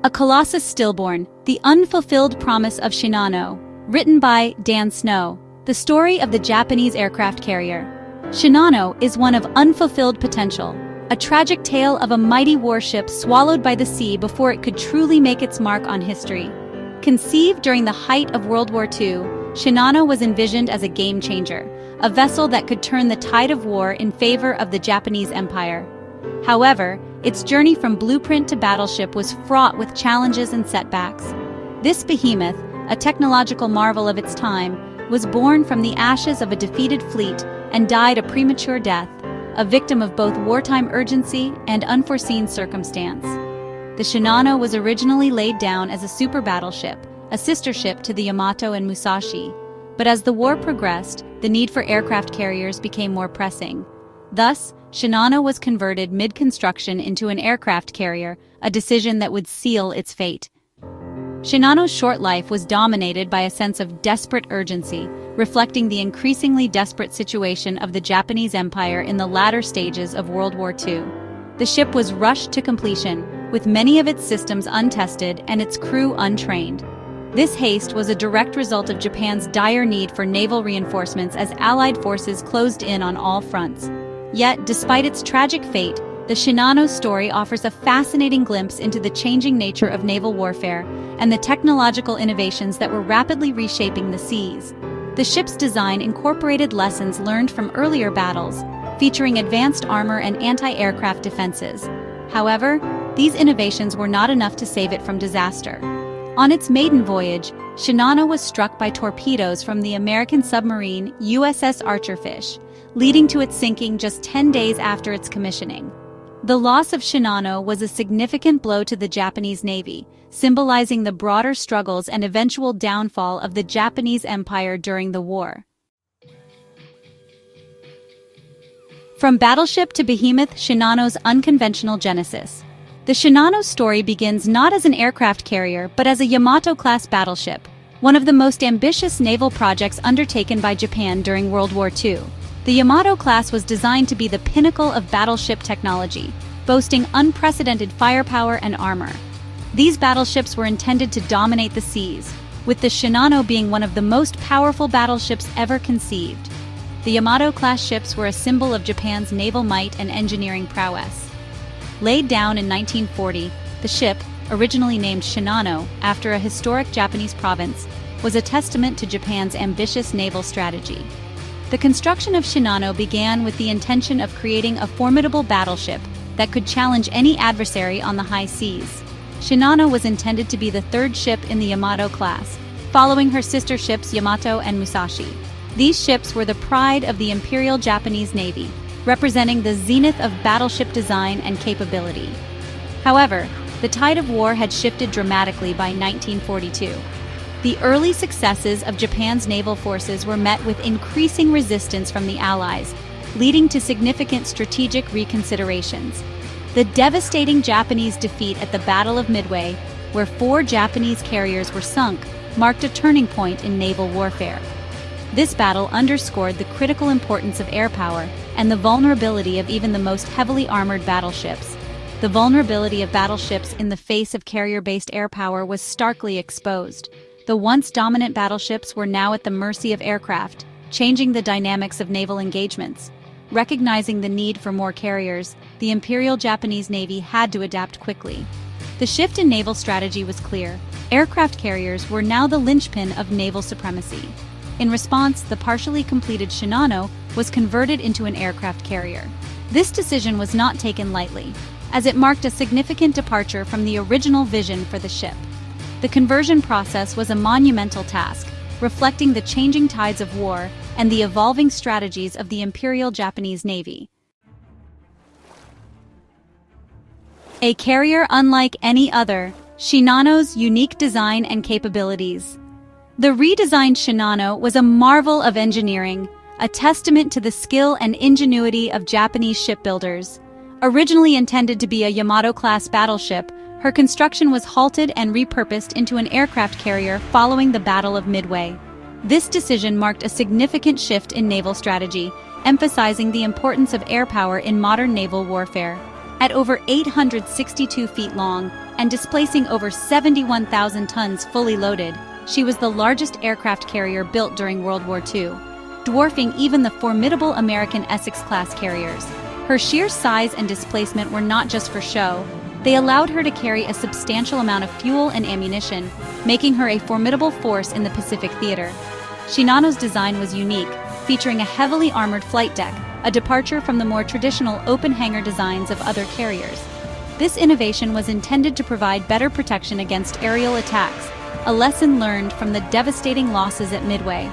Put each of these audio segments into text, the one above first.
A Colossus Stillborn, The Unfulfilled Promise of Shinano, written by Dan Snow, the story of the Japanese aircraft carrier. Shinano is one of unfulfilled potential, a tragic tale of a mighty warship swallowed by the sea before it could truly make its mark on history. Conceived during the height of World War II, Shinano was envisioned as a game-changer, a vessel that could turn the tide of war in favor of the Japanese Empire. However, its journey from blueprint to battleship was fraught with challenges and setbacks. This behemoth, a technological marvel of its time, was born from the ashes of a defeated fleet and died a premature death, a victim of both wartime urgency and unforeseen circumstance. The Shinano was originally laid down as a super battleship, a sister ship to the Yamato and Musashi, but as the war progressed, the need for aircraft carriers became more pressing. Thus, Shinano was converted mid-construction into an aircraft carrier, a decision that would seal its fate. Shinano's short life was dominated by a sense of desperate urgency, reflecting the increasingly desperate situation of the Japanese Empire in the latter stages of World War II. The ship was rushed to completion, with many of its systems untested and its crew untrained. This haste was a direct result of Japan's dire need for naval reinforcements as Allied forces closed in on all fronts. Yet, despite its tragic fate, the Shinano story offers a fascinating glimpse into the changing nature of naval warfare and the technological innovations that were rapidly reshaping the seas. The ship's design incorporated lessons learned from earlier battles, featuring advanced armor and anti-aircraft defenses. However, these innovations were not enough to save it from disaster. On its maiden voyage, Shinano was struck by torpedoes from the American submarine USS Archerfish, leading to its sinking just 10 days after its commissioning. The loss of Shinano was a significant blow to the Japanese Navy, symbolizing the broader struggles and eventual downfall of the Japanese Empire during the war. From battleship to behemoth, Shinano's unconventional genesis. The Shinano story begins not as an aircraft carrier but as a Yamato-class battleship, one of the most ambitious naval projects undertaken by Japan during World War II. The Yamato class was designed to be the pinnacle of battleship technology, boasting unprecedented firepower and armor. These battleships were intended to dominate the seas, with the Shinano being one of the most powerful battleships ever conceived. The Yamato-class ships were a symbol of Japan's naval might and engineering prowess. Laid down in 1940, the ship, originally named Shinano after a historic Japanese province, was a testament to Japan's ambitious naval strategy. The construction of Shinano began with the intention of creating a formidable battleship that could challenge any adversary on the high seas. Shinano was intended to be the third ship in the Yamato class, following her sister ships Yamato and Musashi. These ships were the pride of the Imperial Japanese Navy, representing the zenith of battleship design and capability. However, the tide of war had shifted dramatically by 1942. The early successes of Japan's naval forces were met with increasing resistance from the Allies, leading to significant strategic reconsiderations. The devastating Japanese defeat at the Battle of Midway, where 4 Japanese carriers were sunk, marked a turning point in naval warfare. This battle underscored the critical importance of air power and the vulnerability of even the most heavily armored battleships. The vulnerability of battleships in the face of carrier-based air power was starkly exposed. The once dominant battleships were now at the mercy of aircraft, changing the dynamics of naval engagements. Recognizing the need for more carriers, the Imperial Japanese Navy had to adapt quickly. The shift in naval strategy was clear. Aircraft carriers were now the linchpin of naval supremacy. In response, the partially completed Shinano was converted into an aircraft carrier. This decision was not taken lightly, as it marked a significant departure from the original vision for the ship. The conversion process was a monumental task, reflecting the changing tides of war and the evolving strategies of the Imperial Japanese Navy. A carrier unlike any other, Shinano's unique design and capabilities. The redesigned Shinano was a marvel of engineering, a testament to the skill and ingenuity of Japanese shipbuilders. Originally intended to be a Yamato-class battleship, her construction was halted and repurposed into an aircraft carrier following the Battle of Midway. This decision marked a significant shift in naval strategy, emphasizing the importance of air power in modern naval warfare. At over 862 feet long and displacing over 71,000 tons fully loaded, she was the largest aircraft carrier built during World War II, dwarfing even the formidable American Essex-class carriers. Her sheer size and displacement were not just for show. They allowed her to carry a substantial amount of fuel and ammunition, making her a formidable force in the Pacific theater. Shinano's design was unique, featuring a heavily armored flight deck, a departure from the more traditional open hangar designs of other carriers. This innovation was intended to provide better protection against aerial attacks, a lesson learned from the devastating losses at Midway.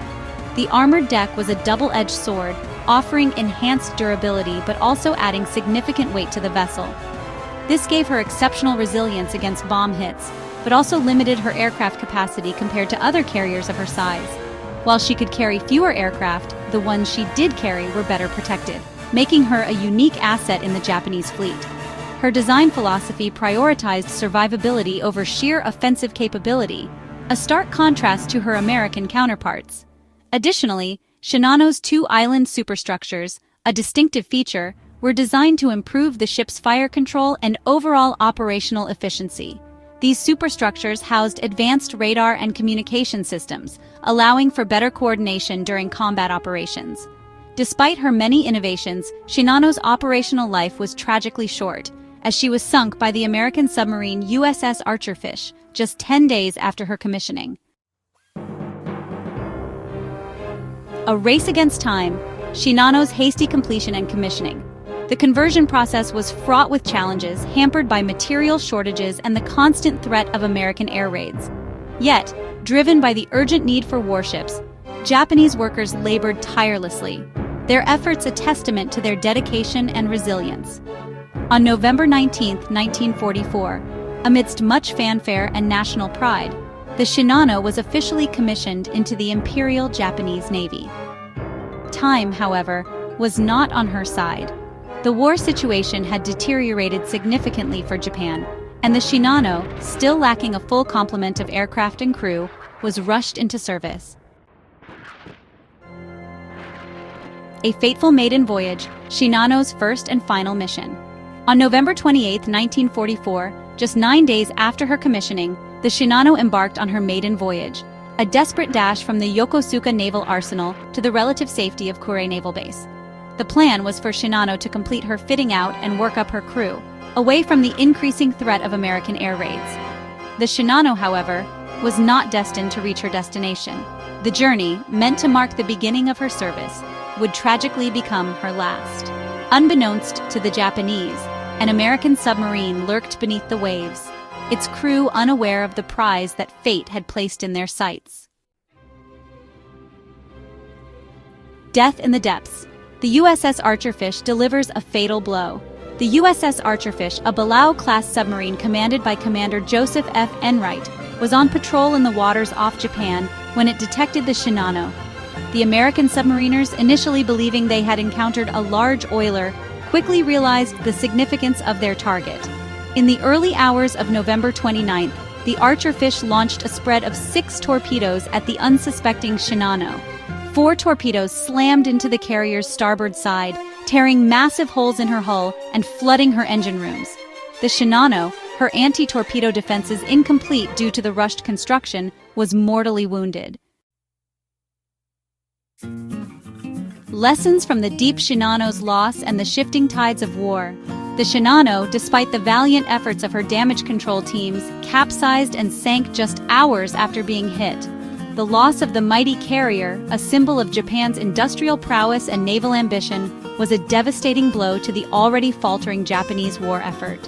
The armored deck was a double-edged sword, offering enhanced durability but also adding significant weight to the vessel. This gave her exceptional resilience against bomb hits, but also limited her aircraft capacity compared to other carriers of her size. While she could carry fewer aircraft, the ones she did carry were better protected, making her a unique asset in the Japanese fleet. Her design philosophy prioritized survivability over sheer offensive capability, a stark contrast to her American counterparts. Additionally, Shinano's two island superstructures, a distinctive feature, were designed to improve the ship's fire control and overall operational efficiency. These superstructures housed advanced radar and communication systems, allowing for better coordination during combat operations. Despite her many innovations, Shinano's operational life was tragically short, as she was sunk by the American submarine USS Archerfish just 10 days after her commissioning. A race against time, Shinano's hasty completion and commissioning. The conversion process was fraught with challenges, hampered by material shortages and the constant threat of American air raids. Yet, driven by the urgent need for warships, Japanese workers labored tirelessly, their efforts a testament to their dedication and resilience. On November 19, 1944, amidst much fanfare and national pride, the Shinano was officially commissioned into the Imperial Japanese Navy. Time, however, was not on her side. The war situation had deteriorated significantly for Japan, and the Shinano, still lacking a full complement of aircraft and crew, was rushed into service. A fateful maiden voyage, Shinano's first and final mission. On November 28, 1944, just 9 days after her commissioning, the Shinano embarked on her maiden voyage, a desperate dash from the Yokosuka Naval Arsenal to the relative safety of Kure Naval Base. The plan was for Shinano to complete her fitting out and work up her crew, away from the increasing threat of American air raids. The Shinano, however, was not destined to reach her destination. The journey, meant to mark the beginning of her service, would tragically become her last. Unbeknownst to the Japanese, an American submarine lurked beneath the waves, its crew unaware of the prize that fate had placed in their sights. Death in the depths. The USS Archerfish delivers a fatal blow. The USS Archerfish, a Balao-class submarine commanded by Commander Joseph F. Enright, was on patrol in the waters off Japan when it detected the Shinano. The American submariners, initially believing they had encountered a large oiler, quickly realized the significance of their target. In the early hours of November 29th, the Archerfish launched a spread of 6 torpedoes at the unsuspecting Shinano. 4 torpedoes slammed into the carrier's starboard side, tearing massive holes in her hull and flooding her engine rooms. The Shinano, her anti-torpedo defenses incomplete due to the rushed construction, was mortally wounded. Lessons from the deep Shinano's loss and the shifting tides of war. The Shinano, despite the valiant efforts of her damage control teams, capsized and sank just hours after being hit. The loss of the mighty carrier, a symbol of Japan's industrial prowess and naval ambition, was a devastating blow to the already faltering Japanese war effort.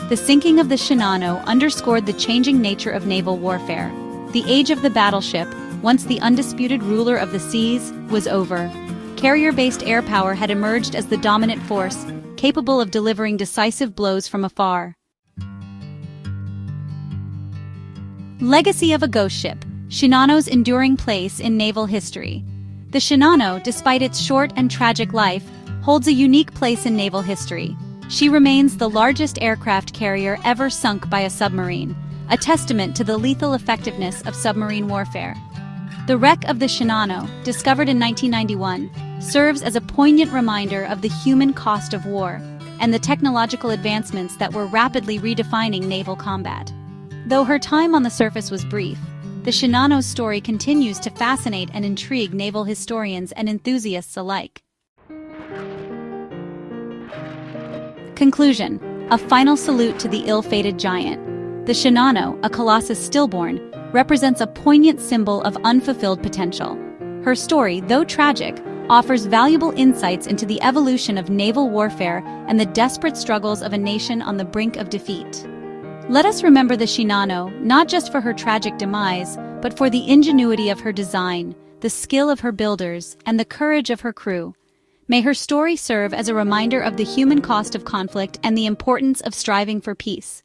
The sinking of the Shinano underscored the changing nature of naval warfare. The age of the battleship, once the undisputed ruler of the seas, was over. Carrier-based air power had emerged as the dominant force, capable of delivering decisive blows from afar. Legacy of a ghost ship. Shinano's enduring place in naval history. The Shinano, despite its short and tragic life, holds a unique place in naval history. She remains the largest aircraft carrier ever sunk by a submarine, a testament to the lethal effectiveness of submarine warfare. The wreck of the Shinano, discovered in 1991, serves as a poignant reminder of the human cost of war. and the technological advancements that were rapidly redefining naval combat. Though her time on the surface was brief, the Shinano's story continues to fascinate and intrigue naval historians and enthusiasts alike. Conclusion: a final salute to the ill-fated giant. The Shinano, a colossus stillborn, represents a poignant symbol of unfulfilled potential. Her story, though tragic, offers valuable insights into the evolution of naval warfare and the desperate struggles of a nation on the brink of defeat. Let us remember the Shinano, not just for her tragic demise, but for the ingenuity of her design, the skill of her builders, and the courage of her crew. May her story serve as a reminder of the human cost of conflict and the importance of striving for peace.